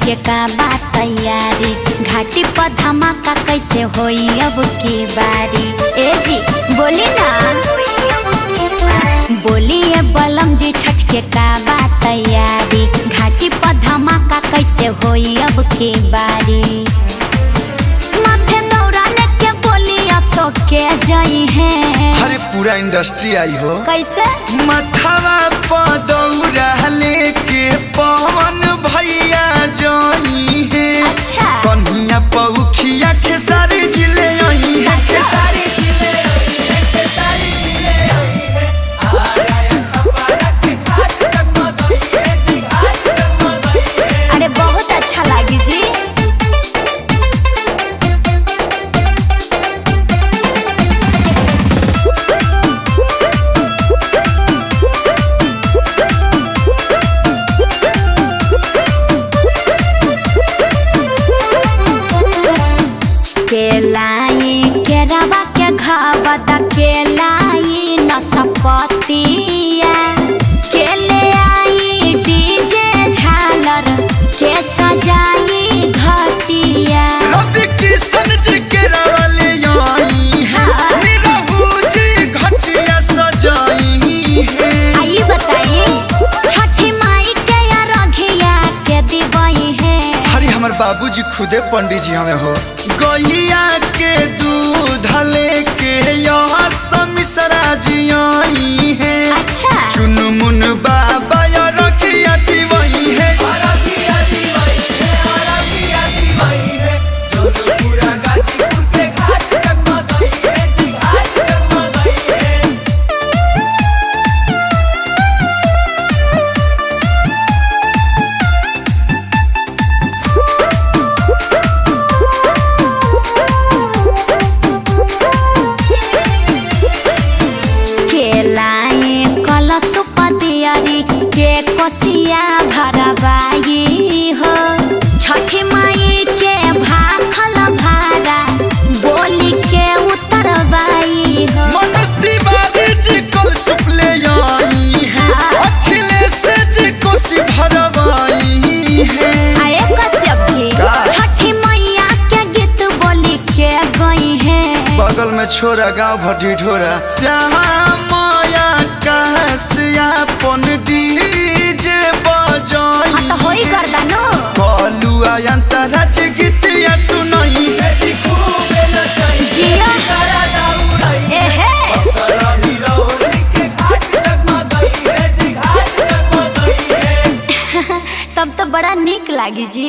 के का बात तैयारी, घाटी पर धमाका कैसे होई अब की बारी। ए जी बोली ना, बोलिए बलम जी छठ के का बात तैयारी, घाटी पर धमाका कैसे होई अब की बारी। माथे दौड़ा लेके बोलिया सो के जाई है। अरे पूरा इंडस्ट्री आई हो। कैसे? मथवा पर दौड़ा लेके पवन भैया जाई है। अच्छा। कन्हिया पौखिया खेसारी जिले आई है। खेसारी जिले आई है, खेसारी जिले आई है। आया छपारा के घाट जगमगाई है जी, घाट जगमगाई है। अरे बहुत अच्छा लगी जी। केलाई केरावा के घावत केलाई नसपतिया, केले आई डीजे झालर के सजाई घटिया। रवि किशन जी केरावा ले आई है, निरहू जी घटिया सजाई है। आई बताइए छठी माई के या रघिया के दिवाई है। हरी हमार बाबूजी खुदे पंडित जी हमें हो। गैया के दूध लेके यहाँ समिसरा जी आई है। अच्छा। चुनमुन बाबा या रखिया दिवाई है। पूरा गाजीपुर के घाट जगमगाई है जी, घाट जगमगाई है। केलाई कलश पतियारी के कोसिया भरवाई हो, छठी माई के भाखल भारा बोली के उतरवाई हो। मनस्ती बारी जी कल सुपले आई है, अखिलेश जी कोसी भरवाई है। आए कश्यप जी का? छठी मैया के गीत बोली के गई है। बगल में छोरा गाँव भटी ढोरा श्यामाया कहसियापन डीजे बजाई। हाँ तो होई गर्दनो। कलुआ अंतराज गीतिया सुनाई। जिया एहे तब तो बड़ा निक लागी जी।